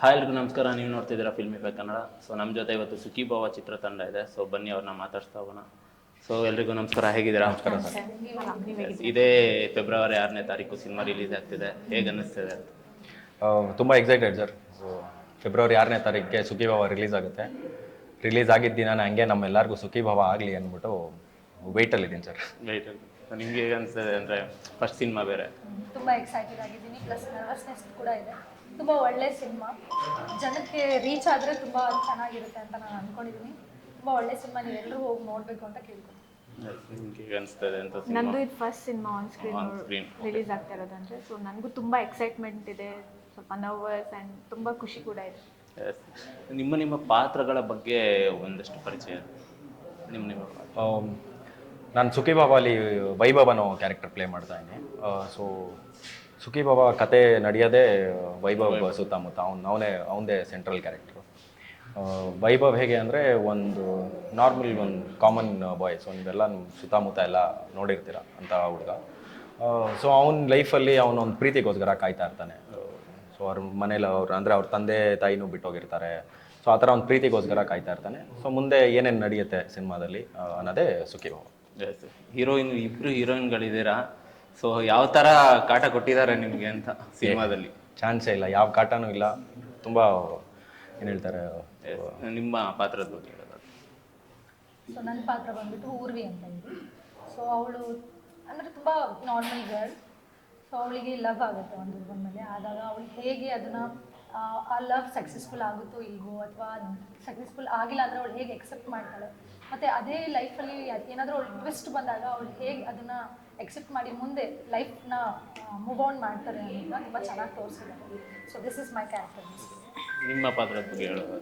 Hi ಎಲ್ರಿಗೂ ನಮಸ್ಕಾರ. ನೀವು ನೋಡ್ತಿದ್ದೀರಾ ಫಿಲ್ಮ್ ಇಫೆಕ್ಟ್ ಕನ್ನಡ. ಸೊ ನಮ್ಮ ಜೊತೆ ಇವತ್ತು ಸುಖಿ ಭಾವ ಚಿತ್ರತಂಡ ಇದೆ. ಸೊ ಬನ್ನಿ ಅವ್ರನ್ನ ಮಾತಾಡ್ಸ್ತಾ ಹೋಗೋಣ. ಸೊ ಎಲ್ರಿಗೂ ನಮಸ್ಕಾರ, ಹೇಗಿದ್ದೀರಾ? ನಮಸ್ಕಾರ ಸರ್. ಇದೇ ಫೆಬ್ರವರಿ 6ನೇ ತಾರೀಕು ಸಿನಿಮಾ ರಿಲೀಸ್ ಆಗ್ತಿದೆ, ಹೇಗೆ ಅನ್ನಿಸ್ತಿದೆ ಅಂತ? ತುಂಬ ಎಕ್ಸೈಟೆಡ್ ಸರ್. ಸೊ ಫೆಬ್ರವರಿ 6ನೇ ತಾರೀಕಿಗೆ ಸುಖಿ ಭಾವ ರಿಲೀಸ್ ಆಗುತ್ತೆ. ರಿಲೀಸ್ ಆಗಿದ್ದ ದಿನ ಹಂಗೆ ನಮ್ಮೆಲ್ಲರಿಗೂ ಸುಖಿ ಭಾವ ಆಗಲಿ ಅಂದ್ಬಿಟ್ಟು ವೆಯ್ಟಲ್ಲಿದ್ದೀನಿ ಸರ್. ರೈಟ್. ನಿಮ್ಗೆ ಹೇಗೆ ಅನಿಸ್ತದೆ ಅಂದರೆ ಫಸ್ಟ್ ಸಿನಿಮಾ ಬೇರೆ? ತುಂಬ ಎಕ್ಸೈಟೆಡ್ ಆಗಿದ್ದೀನಿ, ಪ್ಲಸ್ ನರ್ವಸ್ನೆಸ್ ಕೂಡ ಇದೆ. ತುಂಬ ಒಳ್ಳೆ ಸಿನಿಮಾ, ಜನಕ್ಕೆ ರೀಚ್ ಆದರೆ ತುಂಬ ಚೆನ್ನಾಗಿರುತ್ತೆ ಅಂತ ನಾನು ಅಂದ್ಕೊಂಡಿದ್ದೀನಿ. ತುಂಬ ಒಳ್ಳೆ ಸಿನಿಮಾ, ನೀವೆಲ್ಲರೂ ಹೋಗಿ ನೋಡಬೇಕು ಅಂತ ಕೇಳ್ತೀನಿ. ನಿಮ್ಗೆ ಹೇಗೆ ಅನಿಸ್ತದೆ ಅಂತ? ನಂದು ಇದು first cinema on screen release ಆಗ್ತಾ ಇರೋದಂದ್ರೆ, ಸೊ ನನಗೂ ತುಂಬ ಎಕ್ಸೈಟ್ಮೆಂಟ್ ಇದೆ, ಸ್ವಲ್ಪ ನರ್ವಸ್ ಆ್ಯಂಡ್ ತುಂಬ ಖುಷಿ ಕೂಡ ಇದೆ. ನಿಮ್ಮ ಪಾತ್ರಗಳ ಬಗ್ಗೆ ಒಂದಷ್ಟು ಪರಿಚಯ. ನಿಮ್ಮ ನಾನು ಸುಖಿ ಭಾವಲ್ಲಿ ವೈಭವ್ ಅನ್ನೋ ಕ್ಯಾರೆಕ್ಟರ್ ಪ್ಲೇ ಮಾಡ್ತಾ ಇದ್ದೀನಿ. ಸೊ ಸುಖಿ ಭಾವ ಕತೆ ನಡೆಯೋದೇ ವೈಭವ್ ಸುತ್ತಮುತ್ತ. ಅವನದೇ ಸೆಂಟ್ರಲ್ ಕ್ಯಾರೆಕ್ಟ್ರು. ವೈಭವ್ ಹೇಗೆ ಅಂದರೆ ಒಂದು ನಾರ್ಮಲ್ ಒಂದು ಕಾಮನ್ ಬಾಯ್ಸ್, ಒಂದೆಲ್ಲ ಸುತ್ತಮುತ್ತ ಎಲ್ಲ ನೋಡಿರ್ತೀರ ಅಂತ ಹುಡುಗ. ಸೊ ಅವನ ಲೈಫಲ್ಲಿ ಅವನೊಂದು ಪ್ರೀತಿಗೋಸ್ಕರ ಕಾಯ್ತಾ ಇರ್ತಾನೆ. ಸೊ ಅವ್ರ ಮನೇಲಿ ಅವ್ರ ತಂದೆ ತಾಯಿನೂ ಬಿಟ್ಟೋಗಿರ್ತಾರೆ. ಸೊ ಆ ಥರ ಒಂದು ಪ್ರೀತಿಗೋಸ್ಕರ ಕಾಯ್ತಾ ಇರ್ತಾನೆ. ಸೊ ಮುಂದೆ ಏನೇನು ನಡೆಯುತ್ತೆ ಸಿನಿಮಾದಲ್ಲಿ ಅನ್ನೋದೇ ಸುಖಿ ಭಾವ. ಹೀರೋಯಿನ್, ಇಬ್ಬರು ಹೀರೋಯಿನ್ಗಳಿದ್ದೀರಾ. ಸೊ ಯಾವ ಥರ ಕಾಟ ಕೊಟ್ಟಿದ್ದಾರೆ ನಿಮಗೆ ಅಂತ ಸಿನಿಮಾದಲ್ಲಿ? ಚಾನ್ಸೇ ಇಲ್ಲ, ಯಾವ ಕಾಟನೂ ಇಲ್ಲ. ತುಂಬ ಏನು ಹೇಳ್ತಾರೆ, ನಿಮ್ಮ ಪಾತ್ರದ ಬಗ್ಗೆ ಹೇಳೋದು? ಸೊ ನನ್ನ ಪಾತ್ರ ಬಂದ್ಬಿಟ್ಟು ಊರ್ವಿ ಅಂತ ಇದೆ. ಸೊ ಅವಳು ಅಂದರೆ ತುಂಬ ನಾರ್ಮಲ್ ಗರ್ಲ್. ಸೊ ಅವಳಿಗೆ ಲವ್ ಆಗುತ್ತೆ ಒಂದು ಹುಡುಗನ ಮೇಲೆ. ಆದಾಗ ಅವಳಿಗೆ ಹೇಗೆ ಅದನ್ನು ಆ ಲವ್ ಸಕ್ಸಸ್ಫುಲ್ ಆಗುತ್ತೋ ಇಲ್ವೋ, ಅಥವಾ ಸಕ್ಸಸ್ಫುಲ್ ಆಗಿಲ್ಲ ಅಂದರೆ ಅವಳು ಹೇಗೆ ಎಕ್ಸೆಪ್ಟ್ ಮಾಡ್ತಾಳೆ, ಮತ್ತು ಅದೇ ಲೈಫಲ್ಲಿ ಏನಾದರೂ ಅವಳು ಟ್ವಿಸ್ಟ್ ಬಂದಾಗ ಅವಳು ಹೇಗೆ ಅದನ್ನು ಎಕ್ಸೆಪ್ಟ್ ಮಾಡಿ ಮುಂದೆ ಲೈಫ್ನ ಮೂವ್ ಆನ್ ಮಾಡ್ತಾರೆ ಅಂತ ತುಂಬ ಚೆನ್ನಾಗಿ ತೋರಿಸಿದ್ದಾರೆ. So this is my character. ನಿಮ್ಮ ಪಾತ್ರದ ಬಗ್ಗೆ ಹೇಳೋದು?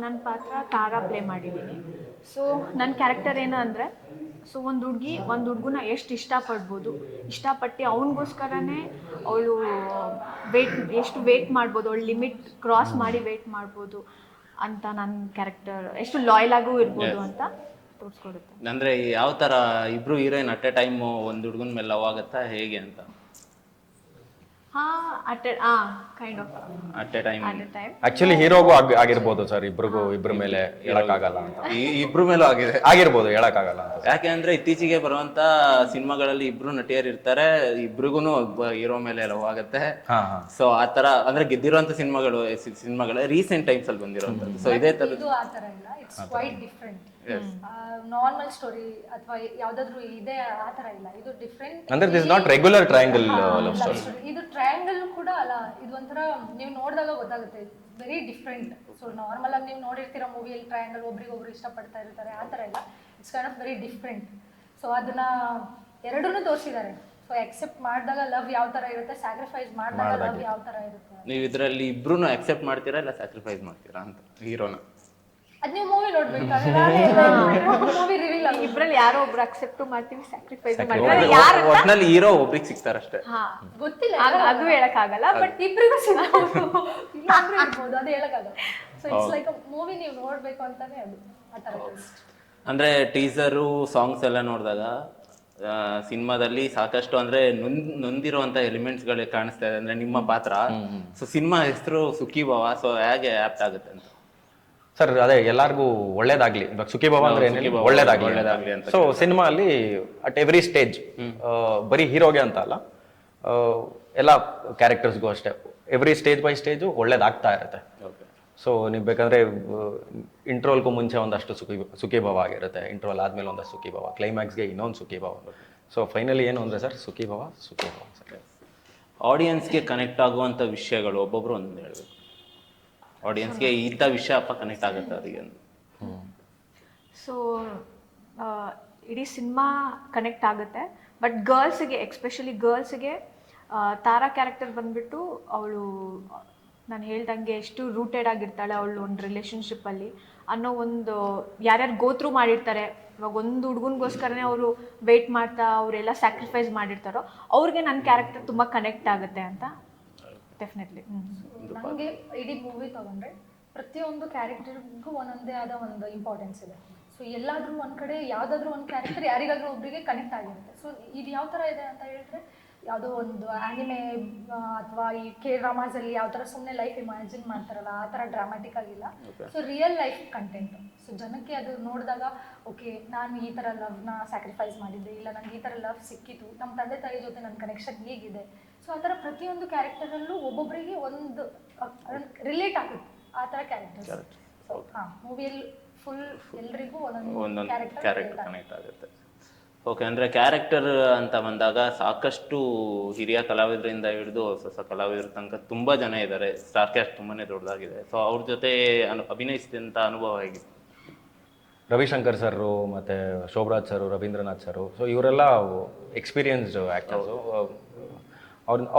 ನನ್ನ ಪಾತ್ರ ತಾರಾ ಪ್ಲೇ ಮಾಡಿದ್ದೀನಿ. ಸೊ ನನ್ನ ಕ್ಯಾರೆಕ್ಟರ್ ಏನು ಅಂದರೆ, ಸೊ ಒಂದು ಹುಡುಗನ ಎಷ್ಟು ಇಷ್ಟಪಡ್ಬೋದು, ಇಷ್ಟಪಟ್ಟು ಅವನಿಗೋಸ್ಕರನೇ ಅವಳು ಎಷ್ಟು ವೆಯ್ಟ್ ಮಾಡ್ಬೋದು, ಅವಳು ಲಿಮಿಟ್ ಕ್ರಾಸ್ ಮಾಡಿ ವೆಯ್ಟ್ ಮಾಡ್ಬೋದು ಅಂತ ನನ್ನ ಕ್ಯಾರೆಕ್ಟರ್ ಎಷ್ಟು ಲಾಯಲ್ ಆಗೂ ಇರ್ಬೋದು ಅಂತ ತೋರಿಸ್ಕೊಡುತ್ತೆ. ಅಂದರೆ ಯಾವ ಥರ ಇಬ್ಬರು ಹೀರೋಯಿನ್ ಅಟ್ ಎ ಟೈಮು ಒಂದು ಹುಡುಗನ ಮೇಲೆ ಲವ್ ಆಗುತ್ತಾ ಹೇಗೆ ಅಂತ? Kind of at a time. Actually ಹೀರೋಗೂ ಆಗಿರ್ಬೋದು ಸರ್. ಇಬ್ಬರ ಮೇಲೆ ಹೇಳಕ್ಕಾಗಲ್ಲ ಅಂತ. ಇಬ್ರ ಮೇಲೂ ಆಗಿದೆ, ಆಗಿರ್ಬೋದು, ಹೇಳಕ್ಕಾಗಲ್ಲ ಅಂತ. ಯಾಕೆ ಅಂದ್ರೆ ಇತ್ತೀಚೆಗೆ ಬರುವಂತ ಸಿನಿಮಾಗಳಲ್ಲಿ ಇಬ್ರು ನಟಿಯರು ಇರ್ತಾರೆ, ಇಬ್ರಿಗೂ ಒಬ್ಬ ಹೀರೋ ಮೇಲೆ ಲವ್ ಆಗುತ್ತೆ. ಸೊ ಆ ತರ ಅಂದ್ರೆ ಗೆದ್ದಿರುವಂತ ಸಿನಿಮಾಗಳು ರೀಸೆಂಟ್ ಟೈಮ್ಸ್ ಅಲ್ಲಿ ಬಂದಿರುವಂತದ್ದು. ಸೊ ಇದೇ ತರ ಇದು ಆ ಥರ ಇಲ್ಲ, it's quite different. Normal story ಅಥವಾ ಯಾವ್ದಾದ್ರು ಇದೆ ಆ ಥರ ಇಲ್ಲ, ಇದು ಡಿಫ್ರೆಂಟ್. ಅಂದ್ರೆ this not regular triangle love story. ಇದು ಟ್ರಯಾಂಗಲ್ ಕೂಡ ಅಲ್ಲ, ಇದು ಒಂಥರ ನೀವು ನೋಡಿದಾಗ ಗೊತ್ತಾಗುತ್ತೆ, ವೆರಿ ಡಿಫ್ರೆಂಟ್. ಸೊ ನಾರ್ಮಲ್ ಆಗಿ ನೀವು ನೋಡಿರ್ತೀರ ಮೂವಿಯಲ್ಲಿ ಟ್ರಯಾಂಗಲ್ ಒಬ್ರಿಗೊಬ್ರು ಇಷ್ಟಪಡ್ತಾ ಇರ್ತಾರೆ, ಆ ಥರ ಇಲ್ಲ. It's kind of very different. So ಅದನ್ನ ಎರಡನ್ನೂ ತೋರಿಸಿದ್ದಾರೆ. ಸೊ ಎಕ್ಸೆಪ್ಟ್ ಮಾಡಿದಾಗ ಲವ್ ಯಾವ ಥರ ಇರುತ್ತೆ, ಸ್ಯಾಕ್ರಿಫೈಸ್ ಮಾಡಿದಾಗ ಲವ್ ಯಾವ ಥರ ಇರುತ್ತೆ. ನೀವು ಇದರಲ್ಲಿ ಇಬ್ರು ಅಕ್ಸೆಪ್ಟ್ ಮಾಡ್ತೀರಾ ಇಲ್ಲ ಸ್ಯಾಕ್ರಿಫೈಸ್ ಮಾಡ್ತೀರಾ ಅಂತ ಹೀರೋನ? ಅದ್ ನೀವು ಮೂವಿ ನೋಡ್ಬೇಕಾದ್ರೆ ಮೂವಿ ರಿವೀಲ್ ಆಗಿ ಇಬ್ಬರಲ್ಲಿ ಯಾರೋ ಒಬ್ರು ಅಕ್ಸೆಪ್ಟ್ ಮಾಡ್ತೀವಿ, ಸ್ಯಾಕ್ರಿಫೈಸ್ ಒಟ್ನಲ್ಲಿ ಹೀರೋ ಒಬ್ರಿಗೆ ಸಿಗ್ತಾರಷ್ಟೇ. ಗೊತ್ತಿಲ್ಲ, ಅದು ಹೇಳಕ್ಕಾಗಲ್ಲ. ಬಟ್ ಇಬ್ಬರಿಗೂ ಇಲ್ಲಾಂದ್ರೆ ಇರ್ಬೋದು, ಅದು ಹೇಳಕ್ಕಾಗಲ್ಲ. ಸೊ ಇಟ್ಸ್ ಲೈಕ್ ಮೂವಿ ನೀವು ನೋಡ್ಬೇಕು ಅಂತಾನೆ ಅದು ಆ ಥರ. ಅಂದ್ರೆ ಟೀಸರು ಸಾಂಗ್ಸ್ ಎಲ್ಲ ನೋಡಿದಾಗ ಸಿನಿಮಾದಲ್ಲಿ ಸಾಕಷ್ಟು ಅಂದ್ರೆ ನೊಂದಿರುವಂತ ಎಲಿಮೆಂಟ್ಸ್ಗಳೇ ಕಾಣಿಸ್ತಾ ಇದೆ. ಅಂದ್ರೆ ನಿಮ್ಮ ಪಾತ್ರ, ಸೊ ಸಿನಿಮಾ ಹೆಸರು ಸುಖಿ ಭಾವ, ಸೊ ಹೇಗೆ ಆಪ್ಟ್ ಆಗುತ್ತೆ ಅಂತ? ಸರ್ ಅದೇ ಎಲ್ಲಾರ್ಗೂ ಒಳ್ಳೇದಾಗ್ಲಿ, ಇವಾಗ ಸುಖಿ ಭಾವ ಅಂದ್ರೆ ಒಳ್ಳೇದಾಗ್ಲಿ ಅಂತ. ಸೊ ಸಿನಿಮಾ ಅಲ್ಲಿ ಅಟ್ ಎವ್ರಿ ಸ್ಟೇಜ್, ಬರೀ ಹೀರೋಗೆ ಅಂತ ಅಲ್ಲ, ಎಲ್ಲ ಕ್ಯಾರೆಕ್ಟರ್ಸ್ಗೂ ಅಷ್ಟೇ, ಎವ್ರಿ ಸ್ಟೇಜ್ ಬೈ ಸ್ಟೇಜು ಒಳ್ಳೇದಾಗ್ತಾ ಇರುತ್ತೆ. ಸೊ ನೀವು ಬೇಕಂದ್ರೆ ಇಂಟ್ರೋಲ್ಗೂ ಮುಂಚೆ ಒಂದಷ್ಟು ಸುಖಿ ಭಾವ ಆಗಿರುತ್ತೆ, ಇಂಟ್ರೋಲ್ ಆದ್ಮೇಲೆ ಒಂದಷ್ಟು ಸುಖಿ ಭಾವ, ಕ್ಲೈಮ್ಯಾಕ್ಸ್ಗೆ ಇನ್ನೊಂದು ಸುಖಿ ಭಾವ. ಸೊ ಫೈನಲಿ ಏನು ಅಂದ್ರೆ ಸರ್ ಸುಖಿ ಭಾವ. ಆಡಿಯನ್ಸ್ಗೆ ಕನೆಕ್ಟ್ ಆಗುವಂಥ ವಿಷಯಗಳು ಒಬ್ಬೊಬ್ರು ಒಂದು ಹೇಳಬೇಕು. ಆಡಿಯನ್ಸ್ಗೆ ಇಂಥ ವಿಷಯ ಕನೆಕ್ಟ್ ಆಗುತ್ತೆ ಅವರಿಗೆ. ಸೊ ಇಡೀ ಸಿನಿಮಾ ಕನೆಕ್ಟ್ ಆಗುತ್ತೆ. ಬಟ್ ಗರ್ಲ್ಸಿಗೆ, ಎಕ್ಸ್ಪೆಷಲಿ ಗರ್ಲ್ಸಿಗೆ ತಾರಾ ಕ್ಯಾರೆಕ್ಟರ್ ಬಂದ್ಬಿಟ್ಟು ಅವಳು ನಾನು ಹೇಳ್ದಂಗೆ ಎಷ್ಟು ರೂಟೆಡ್ ಆಗಿರ್ತಾಳೆ ಅವಳು ಒಂದು ರಿಲೇಷನ್ಶಿಪ್ಪಲ್ಲಿ ಅನ್ನೋ ಒಂದು, ಯಾರ್ಯಾರು ಗೋತ್ರು ಮಾಡಿರ್ತಾರೆ, ಇವಾಗ ಒಂದು ಹುಡುಗನಿಗೋಸ್ಕರನೇ ಅವರು ವೆಯ್ಟ್ ಮಾಡ್ತಾ ಅವರೆಲ್ಲ ಸ್ಯಾಕ್ರಿಫೈಸ್ ಮಾಡಿರ್ತಾರೋ ಅವ್ರಿಗೆ ನನ್ನ ಕ್ಯಾರೆಕ್ಟರ್ ತುಂಬ ಕನೆಕ್ಟ್ ಆಗುತ್ತೆ ಅಂತ ಡೆಫಿನೆಟ್ಲಿ. ನನಗೆ ಇಡೀ ಮೂವಿ ತಗೊಂಡ್ರೆ ಪ್ರತಿಯೊಂದು ಕ್ಯಾರೆಕ್ಟರ್ಗೂ ಒಂದೊಂದೇ ಆದ ಒಂದು ಇಂಪಾರ್ಟೆನ್ಸ್ ಇದೆ. ಸೊ ಎಲ್ಲಾದರೂ ಒಂದು ಕಡೆ ಯಾವುದಾದ್ರೂ ಒಂದು ಕ್ಯಾರೆಕ್ಟರ್ ಯಾರಿಗಾದ್ರೂ ಒಬ್ಬರಿಗೆ ಕನೆಕ್ಟ್ ಆಗಿರುತ್ತೆ. ಸೊ ಇದು ಯಾವ ಥರ ಇದೆ ಅಂತ ಹೇಳಿದ್ರೆ, ಯಾವುದೋ ಒಂದು ಆನಿಮೆ ಅಥವಾ ಈ ಕೆ ಡ್ರಾಮಾಸಲ್ಲಿ ಯಾವ ಥರ ಸುಮ್ಮನೆ ಲೈಫ್ ಇಮ್ಯಾಜಿನ್ ಮಾಡ್ತಾರಲ್ಲ ಆ ಥರ ಡ್ರಾಮ್ಯಾಟಿಕ್ ಆಗಿಲ್ಲ. So real life content. So ಜನಕ್ಕೆ ಅದು ನೋಡಿದಾಗ ಓಕೆ ನಾನು ಈ ಥರ ಲವ್ನ ಸ್ಯಾಕ್ರಿಫೈಸ್ ಮಾಡಿದ್ದೆ, ಇಲ್ಲ ನನಗೆ ಈ ಥರ ಲವ್ ಸಿಕ್ಕಿತು, ನಮ್ಮ ತಂದೆ ತಾಯಿ ಜೊತೆ ನನ್ನ ಕನೆಕ್ಷನ್ ಹೇಗಿದೆ. ಸೊ ಆ ಥರ ಪ್ರತಿಯೊಂದು ಕ್ಯಾರೆಕ್ಟರಲ್ಲೂ ಒಬ್ಬೊಬ್ಬರಿಗೆ ಒಂದು ರಿಲೇಟ್ ಆಗುತ್ತೆ ಆ ಥರ ಕ್ಯಾರೆಕ್ಟರ್ಸ್. ಸೊ ಹಾಂ, ಮೂವಿಯಲ್ಲಿ ಫುಲ್ ಎಲ್ರಿಗೂ ಒಂದೊಂದು ಕ್ಯಾರೆಕ್ಟರ್ ಕನೆಕ್ಟ್ ಆಗುತ್ತೆ. ಓಕೆ, ಅಂದರೆ ಕ್ಯಾರೆಕ್ಟರ್ ಅಂತ ಬಂದಾಗ ಸಾಕಷ್ಟು ಹಿರಿಯ ಕಲಾವಿದರಿಂದ ಹಿಡಿದು ಹೊಸ ಕಲಾವಿದರ ತನಕ ತುಂಬ ಜನ ಇದ್ದಾರೆ. ಸ್ಟಾರ್ ಕ್ಯಾಸ್ಟ್ ತುಂಬಾ ದೊಡ್ಡದಾಗಿದೆ. ಸೊ ಅವ್ರ ಜೊತೆ ಅಭಿನಯಿಸಿದಂಥ ಅನುಭವ ಹೇಗಿದೆ? ರವಿಶಂಕರ್ ಸರು ಮತ್ತು ಶೋಭರಾಜ್ ಸರು, ರವೀಂದ್ರನಾಥ್ ಸರು, ಸೊ ಇವರೆಲ್ಲ ಎಕ್ಸ್ಪೀರಿಯನ್ಸ್ಡ್ ಆ್ಯಕ್ಟರ್ಸು.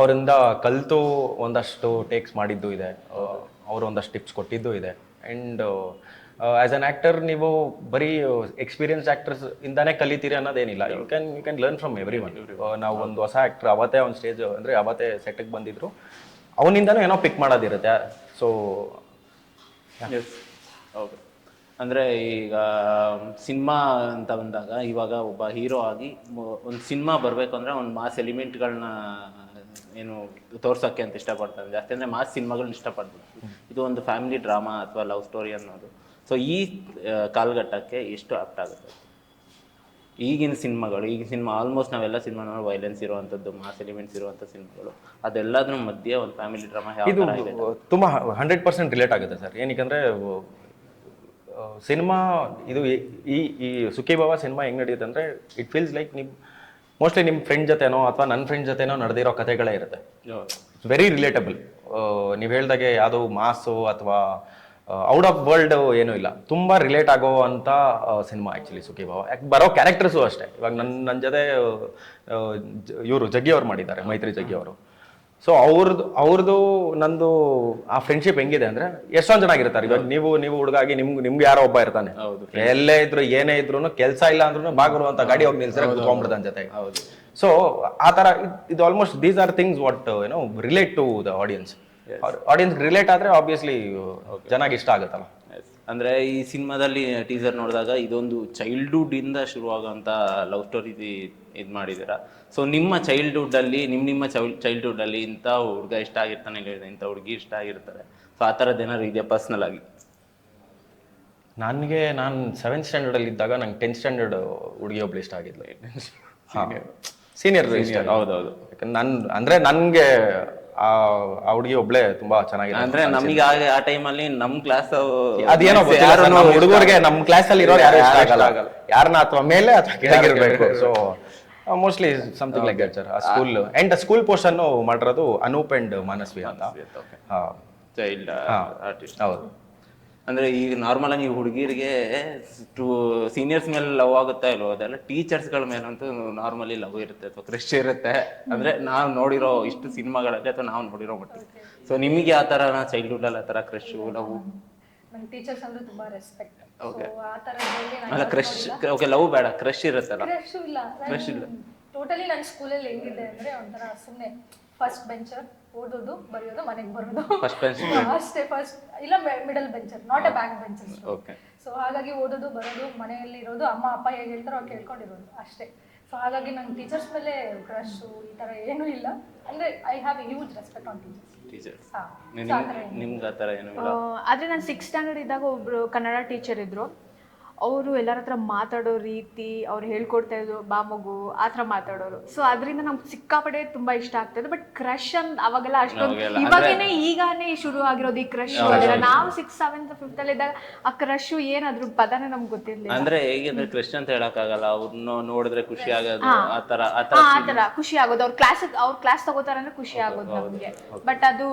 ಅವರಿಂದ ಕಲಿತು ಒಂದಷ್ಟು ಟೇಕ್ಸ್ ಮಾಡಿದ್ದು ಇದೆ, ಅವರು ಒಂದಷ್ಟು ಟಿಪ್ಸ್ ಕೊಟ್ಟಿದ್ದು ಇದೆ. ಆ್ಯಂಡ್ ಆ್ಯಸ್ ಅನ್ ಆ್ಯಕ್ಟರ್ ನೀವು ಬರೀ ಎಕ್ಸ್ಪೀರಿಯನ್ಸ್ ಆ್ಯಕ್ಟರ್ಸ್ ಇಂದಾನೇ ಕಲಿತೀರಿ ಅನ್ನೋದೇನಿಲ್ಲ. You can learn from every one. ನಾವು ಒಂದು ಹೊಸ ಆ್ಯಕ್ಟರ್ ಅವತ್ತೇ ಒಂದು ಸ್ಟೇಜ್ ಅಂದರೆ ಅವತ್ತೇ ಸೆಟ್ಟಿಗೆ ಬಂದಿದ್ರು, ಅವನಿಂದನೂ ಏನೋ ಪಿಕ್ ಮಾಡೋದಿರುತ್ತೆ. ಸೊ ಓಕೆ, ಅಂದರೆ ಈಗ ಸಿನಿಮಾ ಅಂತ ಬಂದಾಗ ಇವಾಗ ಒಬ್ಬ ಹೀರೋ ಆಗಿ ಒಂದು ಸಿನಿಮಾ ಬರಬೇಕು ಅಂದರೆ ಒಂದು ಮಾಸ್ ಎಲಿಮೆಂಟ್ಗಳನ್ನ ಏನು ತೋರ್ಸೋಕ್ಕೆ ಅಂತ ಇಷ್ಟಪಡ್ತಾರೆ ಜಾಸ್ತಿ. ಅಂದರೆ ಮಾಸ್ ಸಿನಿಮಾಗಳನ್ನ ಇಷ್ಟಪಡ್ತಾರೆ. ಇದು ಒಂದು ಫ್ಯಾಮಿಲಿ ಡ್ರಾಮಾ ಅಥವಾ ಲವ್ ಸ್ಟೋರಿ ಅನ್ನೋದು. ಸೊ ಈ ಕಾಲಘಟ್ಟಕ್ಕೆ ಎಷ್ಟು ಆಪ್ಟ್ ಆಗುತ್ತೆ ಈಗಿನ ಸಿನಿಮಾ? ಆಲ್ಮೋಸ್ಟ್ ನಾವೆಲ್ಲ ಸಿನಿಮಾ ನೋಡಿ ವೈಲೆನ್ಸ್ ಇರುವಂಥದ್ದು, ಮಾಸ್ ಎಲಿಮೆಂಟ್ಸ್ ಇರುವಂಥ ಸಿನಿಮಾಗಳು, ಅದೆಲ್ಲದ್ರ ಮಧ್ಯೆ ಒಂದು ಫ್ಯಾಮಿಲಿ ಡ್ರಾಮಾ ಇದು ತುಂಬ 100% ರಿಲೇಟ್ ಆಗುತ್ತೆ ಸರ್. ಏನಕ್ಕೆ ಸಿನಿಮಾ ಇದು ಈ ಸುಖಿ ಬಾಬಾ ಸಿನಿಮಾ ಹೆಂಗೆ ನಡೆಯುತ್ತೆ ಅಂದರೆ ಇಟ್ ಫೀಲ್ಸ್ ಲೈಕ್ ನೀವು ಮೋಸ್ಟ್ಲಿ ನಿಮ್ಮ ಫ್ರೆಂಡ್ ಜೊತೆನೋ ಅಥವಾ ನನ್ನ ಫ್ರೆಂಡ್ ಜೊತೆನೋ ನಡೆದಿರೋ ಕಥೆಗಳೇ ಇರುತ್ತೆ. It's very relatable. ನೀವು ಹೇಳ್ದಾಗೆ ಯಾವುದೋ ಮಾಸು ಅಥವಾ ಔಟ್ ಆಫ್ ವರ್ಲ್ಡ್ ಏನೂ ಇಲ್ಲ, ತುಂಬ ರಿಲೇಟ್ ಆಗೋ ಅಂತ ಸಿನಿಮಾ ಆ್ಯಕ್ಚುಲಿ ಸುಖಿ ಬಾಬಾ. ಯಾಕೆ ಬರೋ ಕ್ಯಾರೆಕ್ಟರ್ಸು ಅಷ್ಟೇ. ಇವಾಗ ನನ್ನ ಜೊತೆ ಇವರು ಜಗ್ಗಿ ಅವ್ರು ಮಾಡಿದ್ದಾರೆ, ಮೈತ್ರಿ ಜಗ್ಗಿ ಅವರು. ಸೊ ಅವ್ರದ್ದು ನಂದು ಆ ಫ್ರೆಂಡ್ಶಿಪ್ ಹೆಂಗಿದೆ ಅಂದರೆ ಎಷ್ಟೊಂದು ಚೆನ್ನಾಗಿರ್ತಾರೆ. ಇವಾಗ ನೀವು ಹುಡುಗಾಗಿ ನಿಮ್ಗೆ ಯಾರೋ ಒಬ್ಬ ಇರ್ತಾನೆ, ಎಲ್ಲೇ ಇದ್ರು ಏನೇ ಇದ್ರು ಕೆಲಸ ಇಲ್ಲ ಅಂದ್ರೂ ಬಾಗರು ಅಂತ ಗಾಡಿ ಹೋಗಿ ನಿಲ್ಸಿದ್ರೆ ಕುತ್ಕೊಂಡ್ಬಿಡ್ತಾನೆ ಜೊತೆಗೆ. ಸೊ ಆ ಥರ ಇದು almost these are things what relate to the audience. Relate ಆದರೆ ಆಬ್ವಿಯಸ್ಲಿ ಚೆನ್ನಾಗಿ ಇಷ್ಟ ಆಗುತ್ತಲ್ಲ. ಅಂದರೆ ಈ ಸಿನಿಮಾದಲ್ಲಿ ಟೀಸರ್ ನೋಡಿದಾಗ ಇದೊಂದು ಚೈಲ್ಡ್ಹುಡ್ ಇಂದ ಶುರುವಾಗುವಂಥ ಲವ್ ಸ್ಟೋರಿ ಇದು ಮಾಡಿದ್ದೀರಾ. ಸೊ ನಿಮ್ಮ ಚೈಲ್ಡ್ಹುಡ್ಡಲ್ಲಿ ನಿಮ್ಮ ಚೈಲ್ಡ್ಹುಡ್ಡಲ್ಲಿ ಇಂಥ ಹುಡುಗ ಇಷ್ಟ ಆಗಿರ್ತಾನೆ, ಇಂಥ ಹುಡುಗಿ ಇಷ್ಟ ಆಗಿರ್ತಾರೆ. ಸೊ ಆ ಥರದ್ದು ಏನಾದ್ರು ಇದೆಯಾ ಪರ್ಸ್ನಲ್ ಆಗಿ? ನಾನು 7th ಸ್ಟ್ಯಾಂಡರ್ಡಲ್ಲಿ ಇದ್ದಾಗ ನಂಗೆ 10th ಸ್ಟ್ಯಾಂಡರ್ಡ್ ಹುಡುಗಿ ಒಬ್ಳು ಇಷ್ಟ ಆಗಿದ್ಲು. ಸೀನಿಯರ್. ಹೌದೌದು. ಯಾಕಂದ್ರೆ ನನಗೆ ಆ ಹುಡುಗಿ ಒಬ್ಳೆ ತುಂಬಾ ಚೆನ್ನಾಗಿದೆ. ಅಂದ್ರೆ ನಮಗೆ ಆ ಟೈಮಲ್ಲಿ ನಮ್ ಕ್ಲಾಸ್ ಅದೇನೋ ಹುಡುಗರಿಗೆ ನಮ್ಮ ಕ್ಲಾಸ್ ಅಲ್ಲಿ ಇರೋರು ಯಾರು ಇಷ್ಟ ಆಗಲ್ಲ, ಯಾರನ್ನ ಅಥವಾ ಮೇಲೆ ಅಥವಾ ಕೆಳಗಿರ್ಬೇಕು. So mostly something like that sir. ಆ ಸ್ಕೂಲ್ ಪೋರ್ಷನ್ ಮಾಡಿರೋದು ಅನೂಪ್ ಅಂಡ್ ಮಾನಸ್ವಿ ಅಂತ. Child artist. ಹೌದು. ಅಂದ್ರೆ ಈಗ ನಾರ್ಮಲ್ ಆಗಿ ಹುಡುಗಿರಿಗೆ ಸೀನಿಯರ್ಸ್ ಮೇಲೆ ಲವ್ ಆಗುತ್ತಾ ಇಲ್ವೋ, ಅದೆಲ್ಲ ಟೀಚರ್ಸ್ಗಳ ಮೇಲಂತೂ ನಾರ್ಮಲಿ ಲವ್ ಇರುತ್ತೆ ಅಥವಾ ಕ್ರಶ್ ಇರುತ್ತೆ. ಅಂದ್ರೆ ನಾವು ನೋಡಿರೋ ಇಷ್ಟು ಸಿನಿಮಾಗಳಲ್ಲಿ ಅಥವಾ ನಾವು ನೋಡಿರೋ ಮಟ್ಟಿಗೆ. ಸೊ ನಿಮಗೆ ಆ ಥರ ಚೈಲ್ಡ್ಹುಡ್ ಅಲ್ಲಿ ಆ ಥರ ಕ್ರಶ್ ಲವ್? ನಂಗೆ ಟೀಚರ್ಸ್ ಅಂದ್ರೆ ತುಂಬಾ ರೆಸ್ಪೆಕ್ಟ್. ಓಕೆ. ಆ ಥರದಲ್ಲಿ ಅಲ್ಲ ಕ್ರಶ್, ಓಕೆ ಲವ್ ಬೇಡ, ಕ್ರಶ್ ಇರುತ್ತಲ್ಲ? ಕ್ರಶ್ ಇಲ್ಲ. ಟೋಟಲಿ ನನ್ನ ಸ್ಕೂಲಲ್ಲಿ ಹೆಂಗಿದೆ ಅಂದ್ರೆ ಒಂಥರ ಸುಮ್ಮನೆ ಫಸ್ಟ್ ಬೆಂಚರ್, ಓದೋದು ಬರೆಯೋದು ಮನೆಗೆ ಬರೋದು ಅಷ್ಟೇ. ಫಸ್ಟ್ ಇಲ್ಲ middle bencher, not A back bencher. So ಹಾಗಾಗಿ ಓದೋದು ಬರೋದು ಮನೆಯಲ್ಲಿ ಇರೋದು, ಅಮ್ಮ ಅಪ್ಪ ಹೇಗೆ ಹೇಳ್ತಾರೋ ಅವ್ರು ಕೇಳ್ಕೊಂಡಿರೋದು ಅಷ್ಟೇ. ಸೊ ಹಾಗಾಗಿ ನಂಗೆ ಟೀಚರ್ಸ್ ಮೇಲೆ ಕ್ರಶು ಈ ಥರ ಏನೂ ಇಲ್ಲ. ಅಂದರೆ I have A huge respect on teachers. ನಿಮ್ಗೆ ಆ ಥರ ಏನೂ ಇಲ್ಲ? ಆದರೆ ನಾನು 6th ಸ್ಟ್ಯಾಂಡರ್ಡ್ ಇದ್ದಾಗ ಒಬ್ಬರು ಕನ್ನಡ ಟೀಚರ್ ಇದ್ದರು. ಅವರು ಎಲ್ಲರ ಹತ್ರ ಮಾತಾಡೋ ರೀತಿ, ಅವ್ರು ಹೇಳ್ಕೊಡ್ತಾ ಇದ್ರು ಬಾ ಮಗು ಆ ಥರ ಮಾತಾಡೋರು. ಸೊ ಅದರಿಂದ ನಮ್ಗೆ ಸಿಕ್ಕಾಪಡೆ ತುಂಬ ಇಷ್ಟ ಆಗ್ತದೆ. ಬಟ್ ಕ್ರಶ್ ಅಂತ ಅವಾಗೆಲ್ಲ ಅಷ್ಟೊಂದು ಈಗಾನೇ ಶುರು ಆಗಿರೋದು ಈ ಕ್ರಶ್. ನಾವು 6th 7th 5th ಅಲ್ಲಿ ಇದ್ದಾಗ ಆ ಕ್ರಶ್ ಏನಾದ್ರು ಪದನೇ ನಮ್ಗೆ ಗೊತ್ತಿರ್ಲಿಲ್ಲ. ಅಂದ್ರೆ ಹೇಗೆ ಕ್ರಶ್ ಅಂತ ಹೇಳಕ್ಕಾಗಲ್ಲ, ಅವ್ರನ್ನ ನೋಡಿದ್ರೆ ಖುಷಿ ಆಗೋದು, ಆ ತರ ಖುಷಿ ಆಗೋದು. ಅವ್ರ ಕ್ಲಾಸ್ ತಗೋತಾರ ಅಂದ್ರೆ ಖುಷಿ ಆಗೋದು ನಮ್ಗೆ. ಬಟ್ ಅದು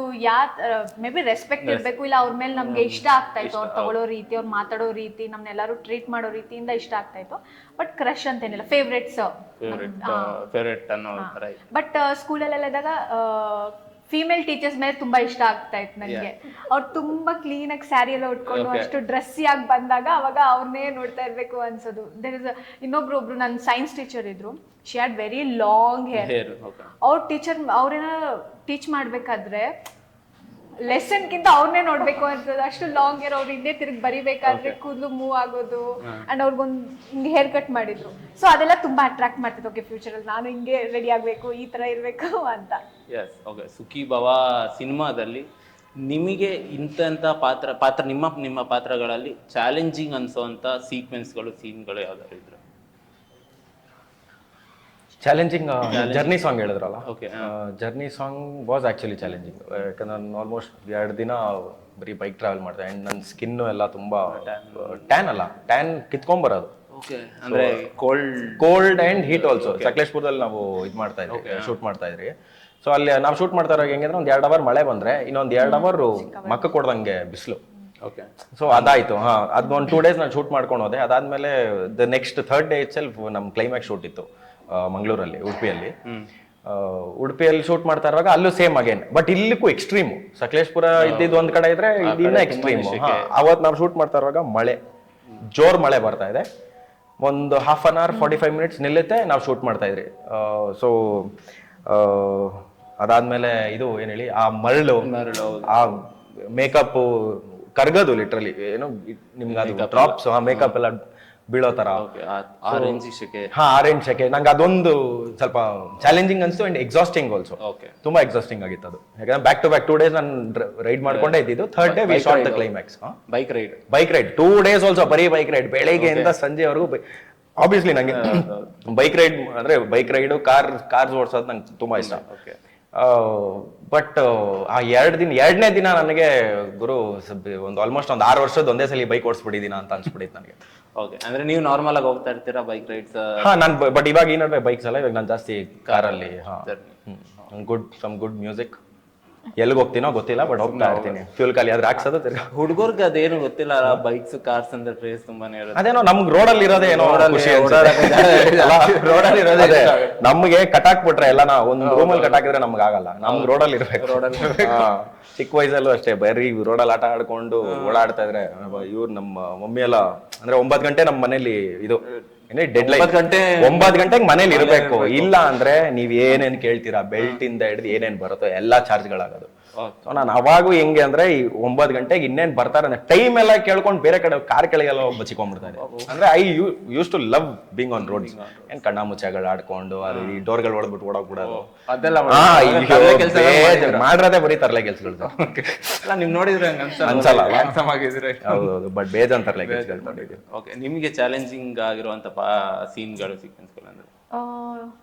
ಮೇ ಬಿ ರೆಸ್ಪೆಕ್ಟ್ ಇರ್ಬೇಕು, ಇಲ್ಲ ಅವ್ರ ಮೇಲೆ ನಮ್ಗೆ ಇಷ್ಟ ಆಗ್ತಾ ಇತ್ತು. ಅವ್ರು ತಗೊಳ್ಳೋ ರೀತಿ, ಅವ್ರು ಮಾತಾಡೋ ರೀತಿ, ನಮ್ನೆಲ್ಲರೂ ಟ್ರೀಟ್ ಮಾಡೋ ರೀತಿಯಿಂದ ಇಷ್ಟ ಆಗ್ತಾ ಇತ್ತು. ಬಟ್ ಕ್ರಶ್ ಅಂತೇನಿಲ್ಲ, ಫೇವ್ರೇಟ್ ಅನ್ನೋ ತರ. ಬಟ್ ಸ್ಕೂಲಲ್ಲೆಲ್ಲ ಇದ್ದಾಗ ಫೀಮೇಲ್ ಟೀಚರ್ಸ್ ಮೇಲೆ ತುಂಬಾ ಇಷ್ಟ ಆಗ್ತಾ ಇತ್ತು ನನಗೆ. ಅವ್ರು ತುಂಬಾ ಕ್ಲೀನ್ ಆಗಿ ಸ್ಯಾರಿ ಎಲ್ಲ ಉಟ್ಕೊಂಡು ಅಷ್ಟು ಡ್ರೆಸ್ಸಿ ಆಗಿ ಬಂದಾಗ ಅವಾಗ ಅವ್ರನ್ನೇ ನೋಡ್ತಾ ಇರ್ಬೇಕು ಅನ್ಸೋದು. ಇನ್ನೊಬ್ರು ನನ್ನ ಸೈನ್ಸ್ ಟೀಚರ್ ಇದ್ರು. She had very long hair. ಅವ್ರೇನ ಟೀಚ್ ಮಾಡ್ಬೇಕಾದ್ರೆ ಲೆಸನ್ಗಿಂತ ಅವ್ರನ್ನೇ ನೋಡ್ಬೇಕು ಅನ್ಸೋದು. ಅಷ್ಟು ಲಾಂಗ್ ಹೇರ್, ಅವ್ರು ಹಿಂದೆ ತಿರುಗಿ ಬರಿಬೇಕಾದ್ರೆ ಕೂದಲು ಮೂವ್ ಆಗೋದು ಅಂಡ್ ಅವ್ರಿಗೊಂದು ಹಿಂಗೆ ಹೇರ್ ಕಟ್ ಮಾಡಿದ್ರು. ಸೊ ಅದೆಲ್ಲ ತುಂಬಾ ಅಟ್ರಾಕ್ಟ್ ಮಾಡ್ತಿತ್ತು. ಓಕೆ, ಫ್ಯೂಚರಲ್ಲಿ ನಾನು ಹಿಂಗೆ ರೆಡಿ ಆಗಬೇಕು, ಈ ಥರ ಇರಬೇಕು ಅಂತ. ಎಸ್. ಓಕೆ, ಸುಖಿ ಭವ ಸಿನಿಮಾದಲ್ಲಿ ನಿಮಗೆ ಇಂಥ ಪಾತ್ರ ನಿಮ್ಮ ಪಾತ್ರಗಳಲ್ಲಿ ಚಾಲೆಂಜಿಂಗ್ ಅನ್ಸೋಂಥ ಸೀಕ್ವೆನ್ಸ್ಗಳು, ಸೀನ್ಗಳು ಯಾವ್ದಾದ್ರು ಇದ್ರೆ? ಚಾಲೆಂಜಿಂಗ್ ಜರ್ನಿ ಸಾಂಗ್ ಹೇಳಿದ್ರಲ್ಲ, okay. Journey song was actually challenging. ಯಾಕಂದ್ರೆ ನಾನು ಆಲ್ಮೋಸ್ಟ್ 2 ದಿನ ಬರೀ ಬೈಕ್ ಟ್ರಾವೆಲ್ ಮಾಡಿದೆ ಆ್ಯಂಡ್ ನನ್ನ ಸ್ಕಿನ್ನು ಎಲ್ಲ ತುಂಬ ಟ್ಯಾನ್ ಕಿತ್ಕೊಂಬರೋದು. ಓಕೆ, ಅಂದ್ರೆ ಕೋಲ್ಡ್ ಆ್ಯಂಡ್ ಹೀಟ್ ಆಲ್ಸೋ. ಸಕಲೇಶ್ಪುರದಲ್ಲಿ ನಾವು ಇದು ಮಾಡ್ತಾ ಇದ್ವಿ, ಶೂಟ್ ಮಾಡ್ತಾ ಇದ್ರಿ. ಸೊ ಅಲ್ಲಿ ನಾವು ಶೂಟ್ ಮಾಡ್ತಾ ಇರೋ ಹೆಂಗಂದ್ರೆ ಒಂದು 2 ಅವರ್ ಮಳೆ ಬಂದರೆ ಇನ್ನೊಂದು 2 ಅವರ್ ಮಕ್ಕ ಕೊಡ್ದಂಗೆ ಬಿಸಿಲು. ಓಕೆ. ಸೊ ಅದಾಯ್ತು. ಅದು ಒಂದು 2 ಡೇಸ್ ನಾನು ಶೂಟ್ ಮಾಡ್ಕೊಂಡು ಹೋದೆ. ಅದಾದ್ಮೇಲೆ the next 3rd day itself ನಮ್ಮ ಕ್ಲೈಮ್ಯಾಕ್ಸ್ ಶೂಟ್ ಇತ್ತು ಮಂಗಳೂರಲ್ಲಿ, ಉಡುಪಿಯಲ್ಲಿ ಶೂಟ್ ಮಾಡ್ತಾ ಇರುವಾಗ ಅಲ್ಲೂ ಸೇಮ್ ಅಗೇನ್. ಬಟ್ ಇಲ್ಲಿಗೂ ಎಕ್ಸ್ಟ್ರೀಮು. ಸಕಲೇಶ್ಪುರ ಇದ್ದಿದ್ದು ಒಂದ್ ಕಡೆ ಇದ್ರೆ ಇನ್ನ ಎಕ್ಸ್ಟ್ರೀಮು. ಅವತ್ತು ನಾವು ಶೂಟ್ ಮಾಡ್ತಾ ಇರುವಾಗ ಮಳೆ, ಜೋರ್ ಮಳೆ ಬರ್ತಾ ಇದೆ. ಒಂದು 1/2 hour 45 minutes ನಿಲ್ಲುತ್ತೆ, ನಾವು ಶೂಟ್ ಮಾಡ್ತಾ ಇದ್ರಿ. ಸೊ ಅದಾದ್ಮೇಲೆ ಇದು ಏನ್ ಹೇಳಿ, ಆ ಮರಳು, ಆ ಮೇಕಪ್ ಕರ್ಗದು ಲಿಟ್ರಲಿ. ಏನು ನಿಮ್ಗೆ ಅದು ಡ್ರಾಪ್ಸ್, ಮೇಕಪ್ ಎಲ್ಲ ಬೀಳೋ ತರ, ಆರೆಂಜ್ ಶೆಕೆ. ಆರೆಂಜ್ ಶೆಕೆ. ನಂಗೆ ಅದೊಂದು ಸ್ವಲ್ಪ ಚಾಲೆಂಜಿಂಗ್ ಅನ್ಸ್ತು ಅಂಡ್ ಎಕ್ಸಾಸ್ಟಿಂಗ್ ಆಲ್ಸೋ. ತುಂಬಾ ಎಕ್ಸಾಸ್ಟಿಂಗ್ ಆಗಿತ್ತು ಅದು. ಯಾಕಂದ್ರೆ ಬ್ಯಾಕ್ ಟು ಬ್ಯಾಕ್ 2 days ನಾನು ರೈಡ್ ಮಾಡ್ಕೊಂಡೇ ಇದ್ದಿದ್ದು. 3rd day we shot the climax. Bike ride 2 days also, ಬರೀ ಬೈಕ್ ರೈಡ್, ಬೆಳಗ್ಗೆಯಿಂದ ಸಂಜೆವರೆಗೂ. ಆಬ್ವಿಯಸ್ಲಿ ನಂಗೆ ಬೈಕ್ ರೈಡ್ ಅಂದ್ರೆ ಬೈಕ್ ರೈಡು, ಕಾರ್ಸ್ ಓಡಿಸೋದು ನಂಗೆ ತುಂಬಾ ಇಷ್ಟ. ಬಟ್ ಆ 2ನೇ ದಿನ ನನಗೆ ಗುರು ಒಂದು ಆಲ್ಮೋಸ್ಟ್ ಒಂದು 6 ವರ್ಷದ ಒಂದೇ ಸಲ ಬೈಕ್ ಓಡಿಸ್ಬಿಟ್ಟಿದ್ದೀನ ಅಂತ ಅನ್ಸ್ಬಿಟ್ಟಿತ್ತು ನನಗೆ. ಓಕೆ, ಅಂದ್ರೆ ನೀವು ನಾರ್ಮಲ್ ಆಗಿ ಹೋಗ್ತಾ ಇರ್ತೀರಾ ಬೈಕ್ ರೈಡ್ಸ್? ನಾನು ಬಟ್ ಇವಾಗ ಈ ನಡುವೆ ಬೈಕ್ಸ್ ಅಲ್ಲ, ಇವಾಗ ನಾನು ಜಾಸ್ತಿ ಕಾರಲ್ಲಿ. Some good music. ಎಲ್ಲಿಗೆ ಹೋಗ್ತೀನೋ ಗೊತ್ತಿಲ್ಲ, ಬಟ್ ಹೋಗ್ತಾ ಇರ್ತೀನಿ. ಫ್ಯೂಲ್ ಖಾಲಿ ಆದ್ರೆ ಹಾಕ್ಸೋದು ತಿರ್ಗಾ. ಹುಡುಗರ್ಗೆ ಅದೇನು ಗೊತ್ತಿಲ್ಲ, ಬೈಕ್ಸ್ ಕಾರ್ಸ್ ಅಂದ್ರೆ ಕ್ರೇಜ್ ತುಂಬಾನೇ ಇರುತ್ತೆ. ಅದೇನೋ ನಮ್ಗೆ ರೋಡಲ್ಲಿ ಇರೋದೇ ಏನೋ ರೋಡಲ್ಲಿ ಇರೋದೇ. ನಮ್ಗೆ ಕಟಾಕ್ಬಿಟ್ರೆ ಎಲ್ಲ, ನಾ ಒಂದು ರೂಮಲ್ಲಿ ಕಟಾಕಿದ್ರೆ ನಮ್ಗೆ ಆಗಲ್ಲ. ನಮ್ಗೆ ರೋಡಲ್ಲಿ ಇರ್ಬೇಕು. ಚಿಕ್ಕ ವಯಸ್ಸಲ್ಲೂ ಅಷ್ಟೇ ಬರೀ ರೋಡಲ್ಲಿ ಆಟ ಆಡ್ಕೊಂಡು ಓಡಾಡ್ತಾ ಇದ್ರೆ ಇವ್ರು ನಮ್ಮ ಮಮ್ಮಿ ಎಲ್ಲ ಅಂದ್ರೆ 9 ಗಂಟೆ ನಮ್ಮ ಮನೇಲಿ ಇದು ಡೆಡ್ ಲೈನ್. 9 ಗಂಟೆಗೆ ಮನೇಲಿ ಇರ್ಬೇಕು. ಇಲ್ಲ ಅಂದ್ರೆ ನೀವ್ ಏನೇನ್ ಕೇಳ್ತೀರಾ, ಬೆಲ್ಟ್ ಇಂದ ಹಿಡಿದು ಏನೇನ್ ಬರುತ್ತೋ ಎಲ್ಲಾ ಚಾರ್ಜ್ಗಳಾಗೋದು. ಸೊ ನಾನು ಅವಾಗೂ ಹೆಂಗೆ ಅಂದ್ರೆ ಈ 9 ಗಂಟೆಗೆ ಇನ್ನೇನ್ ಬರ್ತಾರೆ ಅಂದ್ರೆ ಟೈಮ್ ಎಲ್ಲ ಕೇಳ್ಕೊಂಡು ಬೇರೆ ಕಡೆ ಕಾರ್ ಕೆಳಗೆಲ್ಲ ಹೋಗಿ ಬಚ್ಚಿಕೊಂಡ್ಬಿಡ್ತಾ ಇದೆ. ಅಂದ್ರೆ I use to love being on roads. ಏನ್ ಕಣ್ಣ ಮುಚ್ಚಗಳು ಆಡ್ಕೊಂಡು ಅದು ಈ ಡೋರ್ಗಳು ಹೊಡೆದ್ಬಿಟ್ಟು ಓಡೋಗ್ಬಿಡೋದು, ಮಾಡಿರೋದೇ ಬರೀ ತರಲೆ ಕೆಲ್ಸಗಳು. ನಿಮ್ ನೋಡಿದ್ರೆ ಅನ್ಸಲ್ಲ. ಹೌದೌದು, ಬಟ್ ಬೇಜಾನ್ ತರಲೆ ಕೆಲ್ಸಗಳು ನೋಡಿದ್ವಿ. ಓಕೆ, ನಿಮ್ಗೆ ಚಾಲೆಂಜಿಂಗ್ ಆಗಿರುವಂತ ಸೀನ್ಗಳು, ಸೀಕ್ವೆನ್ಸ್ಗಳು ಅಂದ್ರೆ?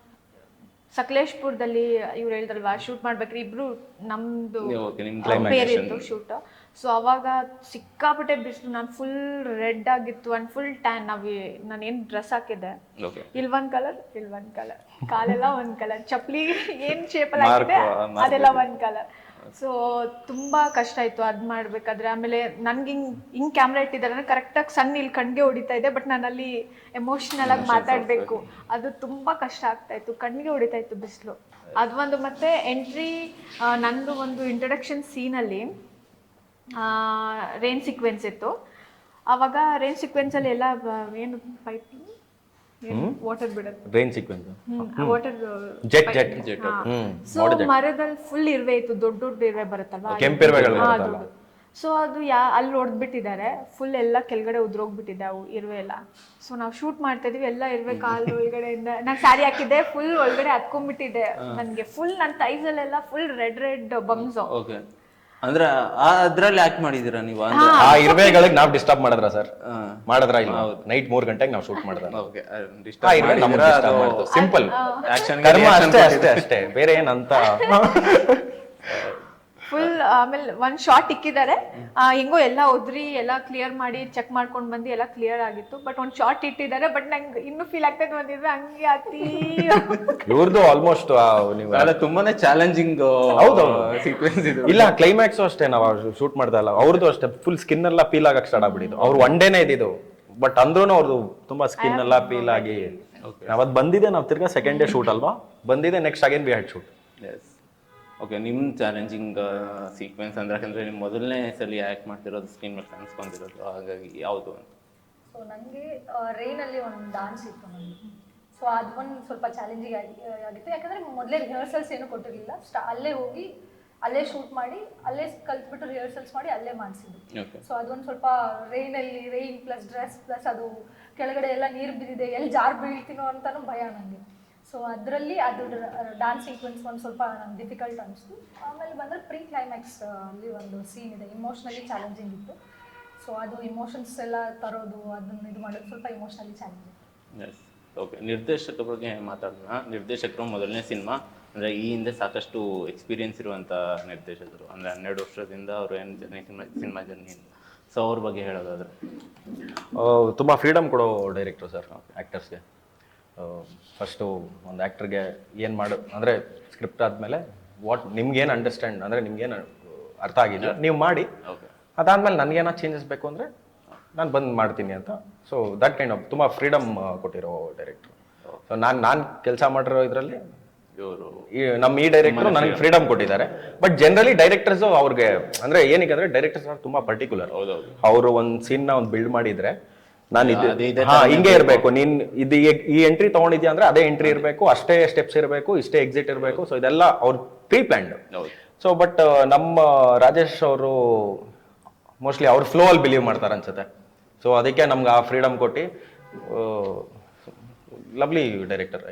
ಸಕಲೇಶ್ಪುರದಲ್ಲಿ ಇವ್ರು ಹೇಳಿದ್ರಲ್ವಾ, ಶೂಟ್ ಮಾಡ್ಬೇಕ್ರಿ ಇಬ್ರು, ನಮ್ದು ಪೇರ್ ಇತ್ತು ಶೂಟ್. ಸೊ ಅವಾಗ ಸಿಕ್ಕಾಪಟ್ಟೆ ಬಿಸಿಲು, ನಾನು ಫುಲ್ ರೆಡ್ ಆಗಿತ್ತು ಅಂಡ್ ಫುಲ್ ಟ್ಯಾನ್. ನಾನು ಏನ್ ಡ್ರೆಸ್ ಹಾಕಿದ್ದೆ, ಇಲ್ ಒಂದ್ ಕಲರ್, ಕಾಲೆಲ್ಲ ಒಂದ್ ಕಲರ್, ಚಪ್ಪಲಿ ಏನ್ ಶೇಪಲ್ಲಿ ಹಾಕಿದೆ ಅದೆಲ್ಲ ಒಂದ್ ಕಲರ್. ಸೊ ತುಂಬಾ ಕಷ್ಟ ಆಯ್ತು ಅದ್ ಮಾಡ್ಬೇಕಾದ್ರೆ. ಆಮೇಲೆ ನನ್ಗೆ ಹಿಂಗ್ ಕ್ಯಾಮ್ರಾ ಇಟ್ಟಿದ್ದಾರೆ, ಕರೆಕ್ಟಾಗಿ ಸಣ್ಣ ಇಲ್ಲಿ ಕಣ್ಗೆ ಹೊಡಿತಾ ಇದೆ, ಬಟ್ ನಾನು ಅಲ್ಲಿ ಎಮೋಷನಲ್ ಆಗಿ ಮಾತಾಡ್ಬೇಕು. ಅದು ತುಂಬಾ ಕಷ್ಟ ಆಗ್ತಾ ಇತ್ತು, ಕಣ್ಣಿಗೆ ಹೊಡಿತಾ ಇತ್ತು ಬಿಸಿಲು. ಅದೊಂದು. ಮತ್ತೆ ಎಂಟ್ರಿ, ನಂದು ಒಂದು ಇಂಟ್ರೊಡಕ್ಷನ್ ಸೀನಲ್ಲಿ ರೇನ್ ಸೀಕ್ವೆನ್ಸ್ ಇತ್ತು. ಅವಾಗ ರೇನ್ ಸೀಕ್ವೆನ್ಸ್ ಅಲ್ಲಿ ಎಲ್ಲ ಏನು ಪೈಪ್ ವಾಟರ್ ಬಿಡುತ್ತೆ, rain sequence, water jet. So ಮರದಲ್ಲಿ ಫುಲ್ ಇರುವೆ ಇತ್ತು, ದೊಡ್ಡ ಇರುವೆ ಬರುತ್ತಲ್ವಾ, ಕೆಂಪಿರುವೆಗಳು. ಸೊ ಅದು ಅಲ್ಲಿ ಹೊಡೆದ್ಬಿಟ್ಟಿದ್ದಾರೆ, ಫುಲ್ ಎಲ್ಲ ಕೆಳಗಡೆ ಉದ್ರೋಗ್ಬಿಟ್ಟಿದೆ ಅವು ಇರುವೆ ಎಲ್ಲ. ಸೊ ನಾವು ಶೂಟ್ ಮಾಡ್ತಾ ಇದೀವಿ, ಎಲ್ಲ ಇರುವೆ ಕಾಲು ಒಳಗಡೆಯಿಂದ. ನಾನು ಸ್ಯಾರಿ ಹಾಕಿದ್ದೆ, ಫುಲ್ ಒಳಗಡೆ ಹತ್ಕೊಂಡ್ಬಿಟ್ಟಿದೆ ನನ್ಗೆ. ಫುಲ್ ನನ್ನ ತೈಸಲ್ಲೆಲ್ಲ ಫುಲ್ ರೆಡ್ ಬಂಬ್ಸ್. ಅಂದ್ರೆ ಅದ್ರಲ್ಲಿ ಆಕ್ಟ್ ಮಾಡಿದೀರಾ ನೀವು? ಆ ಇರುವೆಗಳಿಗೆ ನಾವ್ ಡಿಸ್ಟರ್ಬ್ ಮಾಡಿದ್ರ ಸರ್? ಮಾಡಿದ್ರ ಇಲ್ಲ, ನೈಟ್ 3 ಗಂಟೆಗೆ ನಾವು ಶೂಟ್ ಮಾಡಿದ್ರ. ಸಿಂಪಲ್ ಅಷ್ಟೇ, ಬೇರೆ ಏನಂತ. ಫುಲ್ ಆಮೇಲೆ ಒಂದ್ ಶಾಟ್ ಇಕ್ಕಿದ್ದಾರೆ, ಹೆಂಗೋ ಎಲ್ಲ ಒದ್ರಿ ಎಲ್ಲ ಕ್ಲಿಯರ್ ಮಾಡಿ ಚೆಕ್ ಮಾಡ್ಕೊಂಡ್ ಬಂದು ಎಲ್ಲ ಕ್ಲಿಯರ್ ಆಗಿತ್ತು. ಬಟ್ ಒಂದ್ ಶಾಟ್ ಇಟ್ಟಿದ್ದಾರೆ, ಬಟ್ ನಂಗೆ ಇನ್ನೂ ಫೀಲ್ ಆಗ್ತದೆ ಒಂದಿದ್ರೆ ಹಂಗೆ ಅತಿ. ಇವ್ರದ್ದು ಆಲ್ಮೋಸ್ಟ್ ತುಂಬಾನೇ ಚಾಲೆಂಜಿಂಗ್ ಸೀಕ್ವೆನ್ಸ್ ಇದು. ಇಲ್ಲ, ಕ್ಲೈಮ್ಯಾಕ್ಸ್ ಅಷ್ಟೇ ನಾವು ಶೂಟ್ ಮಾಡ್ದಲ್ಲ, ಅವ್ರದ್ದು ಅಷ್ಟೇ ಫುಲ್ ಸ್ಕಿನ್ ಎಲ್ಲ ಪೀಲ್ ಆಗಕ್ ಸ್ಟಾರ್ಟ್ ಆಗ್ಬಿಟ್ಟಿದ್ದು. ಅವ್ರು 1 ಡೇನೇ ಇದ್ದಿದ್ದು, ಬಟ್ ಅಂದ್ರೂ ಅವ್ರದ್ದು ತುಂಬಾ ಸ್ಕಿನ್ ಎಲ್ಲ ಪೀಲ್ ಆಗಿ. ಅವತ್ತು ಬಂದಿದೆ, ನಾವು ತಿರ್ಗಾ 2nd ಡೇ ಶೂಟ್ ಅಲ್ವಾ, ಬಂದಿದೆ next again we had shoot. Okay, ನಿಮ್ಮ ಚಾಲೆಂಜಿಂಗ್ ಸೀಕ್ವೆನ್ಸ್ ಅಂದ್ರೆ, ಯಾಕಂದ್ರೆ ನಿಮ್ಮ ಮೊದಲನೇ ಸಲ ಆ್ಯಕ್ಟ್ ಮಾಡ್ತಿರೋದು, ಸ್ಕ್ರೀನ್ ಮೇಲೆ ಕಾಣಿಸ್ಕೊಂಡಿರೋದು, ಹಾಗಾಗಿ ಯಾವುದು ಅಂತ? ಸೊ ನನಗೆ ರೈನಲ್ಲಿ ಒಂದು ಡಾನ್ಸ್ ಇತ್ತು ನನಗೆ. ಸೊ ಅದು ಒಂದು ಸ್ವಲ್ಪ ಚಾಲೆಂಜಿಂಗ್ ಆಗಿತ್ತು, ಯಾಕಂದರೆ ಮೊದಲೇ ರಿಹರ್ಸಲ್ಸ್ ಏನೂ ಕೊಟ್ಟಿರಲಿಲ್ಲ. ಅಲ್ಲೇ ಹೋಗಿ ಅಲ್ಲೇ ಶೂಟ್ ಮಾಡಿ ಅಲ್ಲೇ ಕಲ್ತ್ಬಿಟ್ಟು ರಿಹರ್ಸಲ್ಸ್ ಮಾಡಿ ಅಲ್ಲೇ ಮಾಡಿಸಿದ್ದು. ಓಕೆ. ಸೊ ಅದೊಂದು ಸ್ವಲ್ಪ ರೈನ್ ಪ್ಲಸ್ ಡ್ರೆಸ್ ಪ್ಲಸ್ ಅದು ಕೆಳಗಡೆ ಎಲ್ಲ ನೀರು ಬಿದ್ದಿದೆ, ಎಲ್ಲಿ ಜಾರ್ ಬೀಳ್ತೀನೋ ಅಂತಾನು ಭಯ ನನಗೆ. ಸೊ ಅದರಲ್ಲಿ ಅದು ಡ್ಯಾನ್ಸ್ ಸೀಕ್ವೆನ್ಸ್ ಒಂದು ಸ್ವಲ್ಪ ನಂಗೆ ಡಿಫಿಕಲ್ಟ್ ಅನಿಸ್ತು. ಆಮೇಲೆ ಬಂದರೆ ಪ್ರೀ ಕ್ಲೈಮ್ಯಾಕ್ಸ್ ಅಲ್ಲಿ ಒಂದು ಸೀನ್ ಇದೆ, ಇಮೋಷ್ನಲಿ ಚಾಲೆಂಜಿಂಗ್ ಇತ್ತು. ಸೊ ಅದು ಇಮೋಷನ್ಸ್ ಎಲ್ಲ ತರೋದು, ಅದನ್ನು ಇದು ಮಾಡೋದು ಸ್ವಲ್ಪ ಇಮೋಷ್ನಲಿ ಚಾಲೆಂಜಿಂಗ್. ಎಸ್. ಓಕೆ, ನಿರ್ದೇಶಕರ ಬಗ್ಗೆ ಮಾತಾಡೋಣ. ನಿರ್ದೇಶಕರು ಮೊದಲನೇ ಸಿನಿಮಾ ಅಂದರೆ ಈ ಹಿಂದೆ ಸಾಕಷ್ಟು ಎಕ್ಸ್ಪೀರಿಯನ್ಸ್ ಇರುವಂಥ ನಿರ್ದೇಶಕರು, ಅಂದರೆ 12 ವರ್ಷದಿಂದ ಅವರು ಏನು ಸಿನಿಮಾ ಜರ್ನಿಯಿಂದ. ಸೊ ಅವ್ರ ಬಗ್ಗೆ ಹೇಳೋದಾದ್ರೆ ತುಂಬ ಫ್ರೀಡಮ್ ಕೊಡೋ ಡೈರೆಕ್ಟ್ರು ಸರ್ ಆ್ಯಕ್ಟರ್ಸ್ಗೆ. ಫಸ್ಟು ಒಂದು ಆ್ಯಕ್ಟ್ರಿಗೆ ಏನು ಮಾಡು ಅಂದರೆ ಸ್ಕ್ರಿಪ್ಟ್ ಆದಮೇಲೆ ನಿಮ್ಗೇನು ಅಂಡರ್ಸ್ಟ್ಯಾಂಡ್ ಅಂದರೆ ನಿಮ್ಗೇನು ಅರ್ಥ ಆಗಿಲ್ಲ ನೀವು ಮಾಡಿ, ಓಕೆ, ಅದಾದಮೇಲೆ ನನಗೇನೋ ಚೇಂಜಸ್ ಬೇಕು ಅಂದರೆ ನಾನು ಬಂದು ಮಾಡ್ತೀನಿ ಅಂತ. ಸೊ ದಟ್ ಕೈಂಡ್ ಆಫ್ ತುಂಬ ಫ್ರೀಡಮ್ ಕೊಟ್ಟಿರೋ ಡೈರೆಕ್ಟ್ರು. ಸೊ ನಾನು ಕೆಲಸ ಮಾಡಿರೋ ಇದರಲ್ಲಿ ಇವರು ನಮ್ಮ ಈ ಡೈರೆಕ್ಟರ್ ನನಗೆ ಫ್ರೀಡಮ್ ಕೊಟ್ಟಿದ್ದಾರೆ. ಬಟ್ ಜನರಲಿ ಡೈರೆಕ್ಟರ್ಸ್ ಅವ್ರಿಗೆ ಅಂದ್ರೆ ಏನಕ್ಕೆ ಅಂದ್ರೆ ಡೈರೆಕ್ಟರ್ಸ್ ತುಂಬಾ ಪರ್ಟಿಕ್ಯುಲರ್. ಹೌದೌದು. ಅವರು ಒಂದು ಸೀನ್ ನ ಒಂದು ಬಿಲ್ಡ್ ಮಾಡಿದ್ರೆ ನಾನು ಅದೇ ಹಿಂಗೆ ಇರಬೇಕು, ನೀನ್ ಇದು ಈ ಎಂಟ್ರಿ ತಗೊಂಡಿದ್ಯಾ ಅಂದ್ರೆ ಅದೇ ಎಂಟ್ರಿ ಇರಬೇಕು, ಅಷ್ಟೇ ಸ್ಟೆಪ್ಸ್ ಇರಬೇಕು, ಇಷ್ಟೇ ಎಕ್ಸಿಟ್ ಇರಬೇಕು. ಸೊ ಇದೆಲ್ಲ ಅವ್ರು ಪ್ರೀ ಪ್ಲಾನ್ಡ್. ಸೊ ಬಟ್ ನಮ್ಮ ರಾಜೇಶ್ ಅವರು ಮೋಸ್ಟ್ಲಿ ಅವ್ರ ಫ್ಲೋ ಅಲ್ಲಿ ಬಿಲೀವ್ ಮಾಡ್ತಾರೆ ಅನ್ಸುತ್ತೆ. ಸೊ ಅದಕ್ಕೆ ನಮ್ಗೆ ಆ ಫ್ರೀಡಮ್ ಕೊಟ್ಟು lovely director.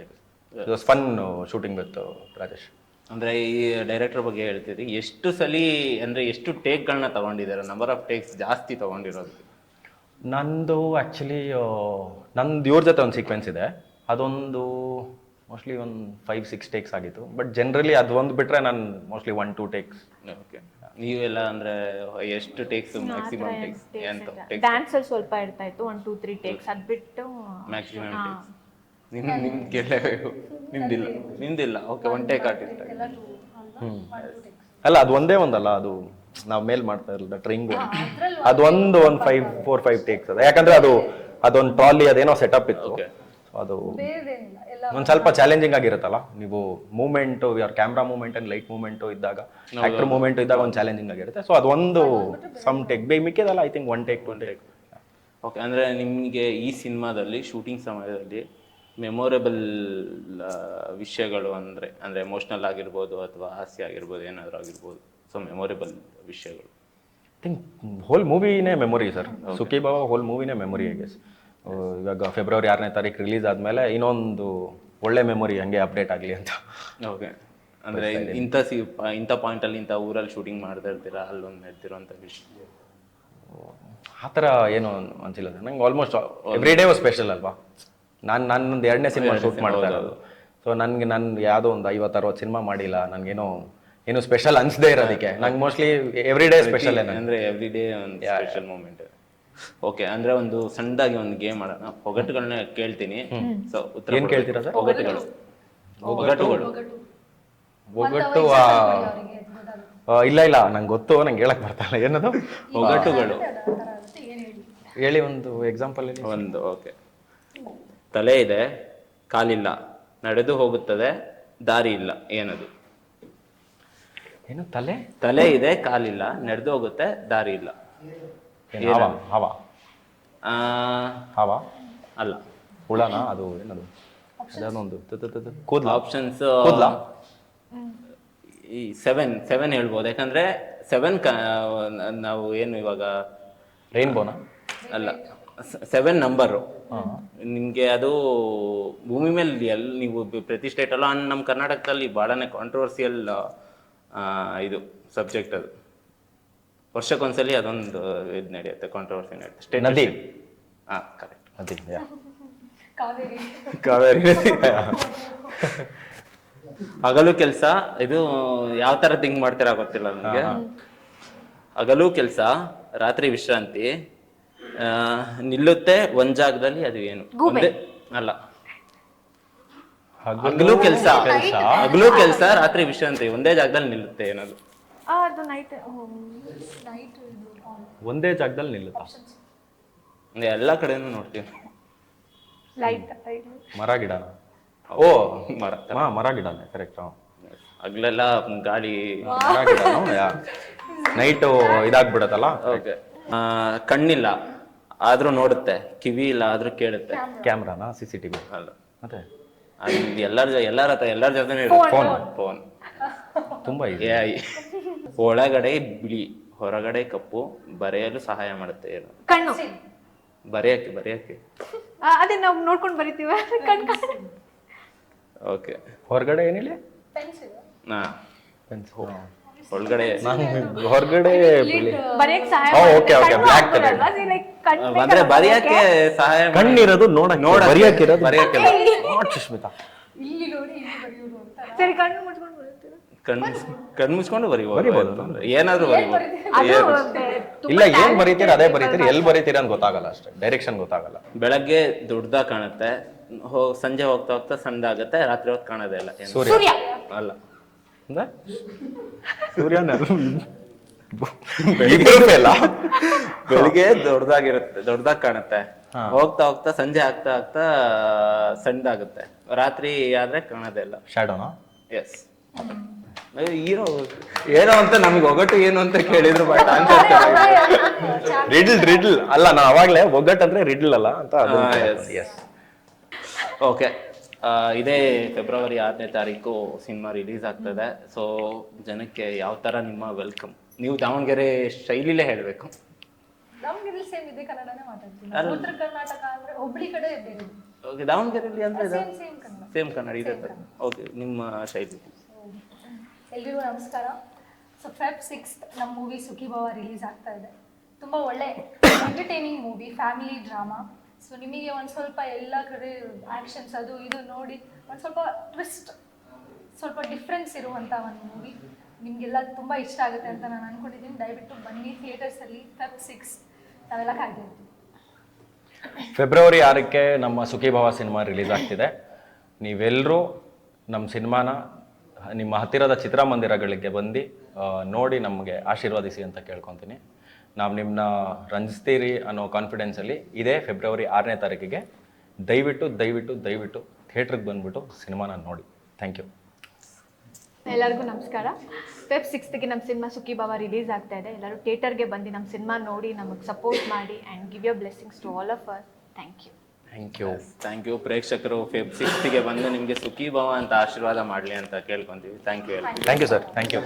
It was fun shooting with Rajesh. ಅಂದರೆ ಈ ಡೈರೆಕ್ಟರ್ ಬಗ್ಗೆ ಹೇಳ್ತೀರಿ, ಎಷ್ಟು ಸಲಿ ಅಂದರೆ ಎಷ್ಟು ಟೇಕ್ಗಳನ್ನ ತಗೊಂಡಿದ್ದಾರೆ? ನಂಬರ್ ಆಫ್ ಟೇಕ್ಸ್ ಜಾಸ್ತಿ ತಗೊಂಡಿರೋದು? ನಂದು ಆ್ಯಕ್ಚುಲಿ ನಂದು ಇವ್ರ ಜೊತೆ ಒಂದು ಸೀಕ್ವೆನ್ಸ್ ಇದೆ, ಅದೊಂದು ಮೋಸ್ಟ್ಲಿ ಒಂದು 5-6 ಟೇಕ್ಸ್ ಆಗಿತ್ತು. ಬಟ್ ಜನರಲಿ ಅದು ಒಂದು ಬಿಟ್ಟರೆ ನಾನು ಮೋಸ್ಟ್ಲಿ 1-2 ಟೇಕ್ಸ್. ಓಕೆ, ನೀವೆಲ್ಲ ಅಂದರೆ ಎಷ್ಟು ಟೇಕ್ಸ್ ಮ್ಯಾಕ್ಸಿಮಮ್ ಟೇಕ್ಸ್ ಅಂತ? ಡ್ಯಾನ್ಸ್ ಅಲ್ಲಿ ಸ್ವಲ್ಪ ಇರ್ತಾ ಇತ್ತು 1-2-3 ಟೇಕ್ಸ್, ಅದು ಬಿಟ್ಟು ಮ್ಯಾಕ್ಸಿಮಮ್ ಟೇಕ್ಸ್ ನಿಮ್ದಿಲ್ಲ. Okay, 1 take artist. ಅಲ್ಲ ಅದು ಒಂದೇ ಒಂದಲ್ಲ, ಅದು ನಾವು ಮೇಲ್ ಮಾಡ್ತಾ ಇರಲಿಲ್ಲ ಟ್ರೈಂಗ್, ಅದು ಒಂದು 4-5 ಟೇಕ್ಸ್ ಅದು. ಯಾಕಂದ್ರೆ ಅದೊಂದು ಟ್ರಾಲಿ ಅದೇನೋ ಸೆಟಪ್ ಇತ್ತು. ಅದು ಒಂದ್ ಸ್ವಲ್ಪ ಚಾಲೆಂಜಿಂಗ್ ಆಗಿರುತ್ತಲ್ಲ, ನೀವು movement, your camera movement and light movement ಇದ್ದಾಗ, ಆಕ್ಟರ್ ಮೂವ್ಮೆಂಟ್ ಇದ್ದಾಗ ಒಂದು ಚಾಲೆಂಜಿಂಗ್ ಆಗಿರುತ್ತೆ. ಸೊ ಅದೊಂದು ಸಮ್ ಟೇಕ್ ಮಿಕ್ಕಿದಲ್ಲ I think 1 take 2 take. Okay, ಅಂದರೆ ನಿಮಗೆ ಈ ಸಿನಿಮಾದಲ್ಲಿ ಶೂಟಿಂಗ್ ಸಮಯದಲ್ಲಿ ಮೆಮೊರೇಬಲ್ ವಿಷಯಗಳು ಅಂದರೆ ಎಮೋಷ್ನಲ್ ಆಗಿರ್ಬೋದು ಅಥವಾ ಹಾಸ್ಯ ಆಗಿರ್ಬೋದು, ಏನಾದರೂ ಆಗಿರ್ಬೋದು. ಸೊ ಮೆಮೊರೇಬಲ್ ವಿಷಯಗಳು ಐ ಥಿಂಕ್ ಹೋಲ್ ಮೂವಿನೇ ಮೆಮೊರಿ ಸರ್. ಸುಖಿ ಬಾಬಾ ಹೋಲ್ ಮೂವಿನೇ ಮೆಮೊರಿ. ಐ ಗೆಸ್ ಇವಾಗ ಫೆಬ್ರವರಿ 6ನೇ ತಾರೀಕು ರಿಲೀಸ್ ಆದಮೇಲೆ ಇನ್ನೊಂದು ಒಳ್ಳೆ ಮೆಮೊರಿ ಹಂಗೆ ಅಪ್ಡೇಟ್ ಆಗಲಿ ಅಂತ. ಓಕೆ, ಅಂದರೆ ಇಂಥ ಪಾಯಿಂಟಲ್ಲಿ ಇಂಥ ಊರಲ್ಲಿ ಶೂಟಿಂಗ್ ಮಾಡ್ತಾ ಇರ್ತೀರಾ, ಅಲ್ಲೊಂದು ನಡ್ತಿರೋಂಥ ವಿಷಯ ಆ ಥರ ಏನು ಅನ್ಸಿಲ್ಲ ಸರ್ ನಂಗೆ. ಆಲ್ಮೋಸ್ಟ್ ಎವ್ರಿ ಡೇ ಸ್ಪೆಷಲ್ ಅಲ್ವಾ. ನನ್ನೊಂದು 2ನೇ ಸಿನಿಮಾ ಶೂಟ್ ಮಾಡ್ತಾ ಇರೋದು. ಸೊ ನಾನು ಯಾವುದೋ ಒಂದು 50-60 ಸಿನಿಮಾ ಮಾಡಿಲ್ಲ. ನನಗೇನೋ ಏನು ಸ್ಪೆಷಲ್ ಅನ್ಸದೇ ಇರೋದಕ್ಕೆ ನಂಗೆ ಮೋಸ್ಟ್ಲಿ ಎವ್ರಿ ಡೇ ಸ್ಪೆಷಲ್. ಅಂದರೆ ಎವ್ರಿ ಡೇ ಒಂದು ಸ್ಪೆಷಲ್ ಮೂಮೆಂಟ್. ಓಕೆ, ಅಂದರೆ ಒಂದು ಸಣ್ಣದಾಗಿ ಒಂದು ಗೇಮ್ ಮಾಡೋಣ. ಒಗಟುಗಳನ್ನ ಕೇಳ್ತೀನಿ. ಸೊ ಉತ್ತರ ಏನು ಕೇಳ್ತೀರಾ ಸರ್? ಒಗಟುಗಳು. ಒಗಟು ಇಲ್ಲ ನಂಗೆ ಗೊತ್ತು, ನಂಗೆ ಹೇಳಕ್ ಬರ್ತಾಯಿಲ್ಲ. ಏನದು ಒಗಟುಗಳು? ಹೇಳಿ ಒಂದು ಎಕ್ಸಾಂಪಲ್. ಒಂದು ಓಕೆ, ತಲೆ ಇದೆ, ಕಾಲಿಲ್ಲ, ನಡೆದು ಹೋಗುತ್ತದೆ, ದಾರಿ ಇಲ್ಲ, ಏನದು? ಏನು ತಲೆ ಇದೆ, ಕಾಲಿಲ್ಲ, ನಡೆದು ಹೋಗುತ್ತೆ, ದಾರಿ ಇಲ್ಲ. ಹವಾ ಅಲ್ಲ. ಹುಳನ? ಅದು ಏನದು? ಅದೊಂದು ಕೂದಲ. ಆಪ್ಷನ್ಸ್ ಕೂದಲ. ಈ 7 ಹೇಳ್ಬೋದು. ಯಾಕಂದ್ರೆ 7 ನಾವು ಏನು ಇವಾಗ ರೈನ್ಬೋನ? ಅಲ್ಲ, 7 ನಂಬರು. ನಿಮಗೆ ಅದು ಭೂಮಿ ಮೇಲೆ ನೀವು ಪ್ರತಿ ಸ್ಟೇಟಲ್ಲೂ, ನಮ್ಮ ಕರ್ನಾಟಕದಲ್ಲಿ ಭಾಳನೇ ಕಾಂಟ್ರವರ್ಸಿಯಲ್ ಇದು ಸಬ್ಜೆಕ್ಟ್. ಅದು ವರ್ಷಕ್ಕೊಂದ್ಸಲಿ ಅದೊಂದು ಇದು ನಡೆಯುತ್ತೆ, ಕಾಂಟ್ರವರ್ಸಿ ನಡೆಯುತ್ತೆ. ಸ್ಟೇಟ್ ನದಿ. ಹಾಂ, ಕರೆಕ್ಟ್. ನದಿ, ಕಾವೇರಿ ನದಿ. ಹಗಲು ಕೆಲಸ, ಇದು ಯಾವ ಥರ ಥಿಂಕ್ ಮಾಡ್ತೀರಾ ಗೊತ್ತಿಲ್ಲ ನನಗೆ. ಹಗಲು ಕೆಲಸ, ರಾತ್ರಿ ವಿಶ್ರಾಂತಿ, ನಿಲ್ಲುತ್ತೆ ಒಂದ್ ಜಾಗದಲ್ಲಿ, ಅದು ಏನು? ಅಲ್ಲ, ಹಗಲು ಕೆಲಸ, ರಾತ್ರಿ ವಿಶ್ರಾಂತಿ, ಒಂದೇ ಜಾಗದಲ್ಲಿ ನಿಲ್ಲುತ್ತೆ, ಏನದು? ಅದು ನೈಟ್ ಒಂದೇ ಜಾಗದಲ್ಲಿ ನಿಲ್ಲುತ್ತಾ? ಎಲ್ಲ ಕಡೆನೂ ನೋಡ್ತೀವಿ. ಲೈಟ್ ಮರ ಗಿಡನ? ಓ ಮರ ಗಿಡನೇ, ಕರೆಕ್ಟ್. ಹಗಲೆಲ್ಲ ಗಾಳಿ, ಮರ ಗಿಡನೋ? ನೈಟು ಇದಾಗ್ಬಿಡತ್ತಲ್ಲ. ಓಕೆ. ಕಣ್ಣಿಲ್ಲ ಆದ್ರೂ ನೋಡುತ್ತೆ, ಕಿವಿ ಇಲ್ಲ ಆದ್ರೂ ಕೇಳುತ್ತೆ. ಕ್ಯಾಮ್ರಾನ? CCTV? ಅಲ್ಲ, ಮತ್ತೆ ಎಲ್ಲರ ಜೊತೆ ಫೋನ್. ಫೋನ್ ತುಂಬ ಇದೆ. AI ಒಳಗಡೆ ಬಿಳಿ ಹೊರಗಡೆ ಕಪ್ಪು, ಬರೆಯಲು ಸಹಾಯ ಮಾಡುತ್ತೆ. ಏನು ಕಣ್ಣು. ಬರೆಯಕ್ಕೆ ಅದೇ ನಾವು ನೋಡ್ಕೊಂಡು ಬರಿತೀವ. ಕಣ್ಣು. ಓಕೆ. ಹೊರಗಡೆ ಏನಿಲ್ಲ ಪೆನ್ಸಿಲ್. ಹಾ, ಒಳಗಡೆ ನಾನು ಹೊರಗಡೆ ಬರೆಯಕ್ ಸಹಾಯ ಓ, okay, okay, black color. ಅಂದ್ರೆ ಬರೆಯಕ್ಕೆ ಸಹಾಯ ಕಣ್ಣಿರೋದು ನೋಡಕ್ಕೆ, ಬರೆಯಕ್ಕಿರೋದು ಬರೆಯಕ್ಕೆ ಸುಷ್ಮಿತಾ. ಇಲ್ಲಿ ನೋಡಿ ಇಲ್ಲಿ ಬರೆಯೋದು ಅಂತ. ಸರಿ, ಕಣ್ಣು ಮುಚ್ಕೊಂಡು ಬರೀತೀರಾ? ಕಣ್ಣು ಮುಚ್ಕೊಂಡು ಬರಿಬೋದು. ಏನಾದ್ರು ಬರಿಬೋದು. ಇಲ್ಲ, ಏನ್ ಬರೀತೀರ ಅದೇ ಬರೀತೀರಿ, ಎಲ್ಲಿ ಬರೀತೀರ ಅಂತ ಗೊತ್ತಾಗಲ್ಲ ಅಷ್ಟೇ, ಡೈರೆಕ್ಷನ್ ಗೊತ್ತಾಗಲ್ಲ. ಬೆಳಗ್ಗೆ ದೊಡ್ಡದಾಗ ಕಾಣುತ್ತೆ, ಸಂಜೆ ಹೋಗ್ತಾ ಹೋಗ್ತಾ ಸಣ್ಣದಾಗತ್ತೆ, ರಾತ್ರಿ ಹೊತ್ತು ಕಾಣೋದೇ ಇಲ್ಲ. ಏನು? ಸೂರ್ಯ ಅಲ್ಲ, ಅಂದ್ರೆ ಸೂರ್ಯನ ಬೆಳಿಗ್ಗೆ ಬೆಳಿಗ್ಗೆ ದೊಡ್ಡದಾಗ ಕಾಣುತ್ತೆ, ಹೋಗ್ತಾ ಹೋಗ್ತಾ ಸಂಜೆ ಆಗ್ತಾ ಆಗ್ತಾ ಸಣ್ಣದಾಗುತ್ತೆ, ರಾತ್ರಿ ಆದ್ರೆ ಕಾಣೋದೇ ಇಲ್ಲ. ಶ್ಯಾಡೋನಾ? ಎಸ್. ಹೀರೋ ಏನೋ ಅಂತ ನಮಗೆ ಒಗಟು ಏನು ಅಂತ ಕೇಳಿದ್ರು, ಬಟ್ ರಿಡ್ಲ್ ಅಲ್ಲ, ನಾ ಅವಾಗ್ಲೇ ಒಗ್ಗಟ್ಟಂದ್ರೆ ರಿಡ್ಲ್ ಅಲ್ಲ ಅಂತ. ಎಸ್. ಓಕೆ, ಇದೇ ಫೆಬ್ರವರಿ 6ನೇ ತಾರೀಕು ಸಿನಿಮಾ ರಿಲೀಸ್ ಆಗ್ತದೆ. ಸೊ ಜನಕ್ಕೆ ಯಾವ ತರ ನಿಮ್ಮ ವೆಲ್ಕಮ್? ನೀವು ದಾವಣಗೆರೆ ಶೈಲಿಲೇ ಹೇಳಬೇಕು. ದಾವಣಗೆರೆ ಸೇಮ್ ಇದೆ, ಕನ್ನಡನೇ ಮಾತಾಡ್ತೀನಿ. ಉತ್ತರ ಕರ್ನಾಟಕ ಅಂದ್ರೆ ಹುಬ್ಳಿ ಕಡೆ ಬೇರೆ. ಓಕೆ, ದಾವಣಗೆರೆಯಲ್ಲಿ ಅಂದ್ರೆ ಸೇಮ್ ಕನ್ನಡ. ಸೇಮ್ ಕನ್ನಡ ಇದೆ. ಓಕೆ, ನಿಮ್ಮ ಶೈಲಿ. ಎಲ್ರಿಗೂ ನಮಸ್ಕಾರ. ಸೊ ಫೆಬ್ 6 ನಮ್ಮ ಮೂವಿ ಸುಖೀಭವ ರಿಲೀಸ್ ಆಗ್ತಾ ಇದೆ. ತುಂಬ ಒಳ್ಳೆ entertaining movie, family drama. So ನಿಮಗೆ ಒಂದು ಸ್ವಲ್ಪ ಎಲ್ಲ ಕಡೆ ಆ್ಯಕ್ಷನ್ಸ್ ಅದು ಇದು ನೋಡಿ ಒಂದು ಸ್ವಲ್ಪ ಟ್ವಿಸ್ಟ್, ಸ್ವಲ್ಪ ಡಿಫ್ರೆನ್ಸ್ ಇರುವಂಥ ಒಂದು ಮೂವಿ ನಿಮಗೆಲ್ಲ ತುಂಬ ಇಷ್ಟ ಆಗುತ್ತೆ ಅಂತ ನಾನು ಅಂದ್ಕೊಂಡಿದ್ದೀನಿ. ದಯವಿಟ್ಟು ಬನ್ನಿ ಥಿಯೇಟರ್ಸಲ್ಲಿ. ಫೆಬ್ 6 ನಾವೆಲ್ಲ ಕಾಯ್ತಾ ಇರ್ತೀವಿ. ಫೆಬ್ರವರಿ 6ಕ್ಕೆ ನಮ್ಮ ಸುಖೀಭವ ಸಿನಿಮಾ ರಿಲೀಸ್ ಆಗ್ತಿದೆ. ನೀವೆಲ್ಲರೂ ನಮ್ಮ ಸಿನಿಮಾನ ನಿಮ್ಮ ಹತ್ತಿರದ ಚಿತ್ರಮಂದಿರಗಳಿಗೆ ಬಂದು ನೋಡಿ ನಮಗೆ ಆಶೀರ್ವದಿಸಿ ಅಂತ ಕೇಳ್ಕೊತೀನಿ. ನಾವು ನಿಮ್ಮನ್ನ ರಂಜಿಸ್ತೀರಿ ಅನ್ನೋ ಕಾನ್ಫಿಡೆನ್ಸಲ್ಲಿ ಇದೇ ಫೆಬ್ರವರಿ 6ನೇ ತಾರೀಕಿಗೆ ದಯವಿಟ್ಟು ಥಿಯೇಟ್ರಿಗೆ ಬಂದುಬಿಟ್ಟು ಸಿನಿಮಾನ ನೋಡಿ. Thank you. ಎಲ್ಲರಿಗೂ ನಮಸ್ಕಾರ. ಫೆಬ್ 6ಗೆ ನಮ್ಮ ಸಿನಿಮಾ ಸುಖೀಭವ ರಿಲೀಸ್ ಆಗ್ತಾ ಇದೆ. ಎಲ್ಲರೂ ಥಿಯೇಟರ್ಗೆ ಬಂದು ನಮ್ಮ ಸಿನಿಮಾ ನೋಡಿ ನಮಗೆ ಸಪೋರ್ಟ್ ಮಾಡಿ and give your blessings to all of us. Thank you. Thank you. ಪ್ರೇಕ್ಷಕರು ಫೆಬ್ 6ಗೆ ಬಂದು ನಿಮಗೆ ಸುಖೀಭವ ಅಂತ ಆಶೀರ್ವಾದ ಮಾಡಲಿ ಅಂತ ಕೇಳ್ಕೊಂತೀವಿ. Thank you. Thank you sir. Thank you.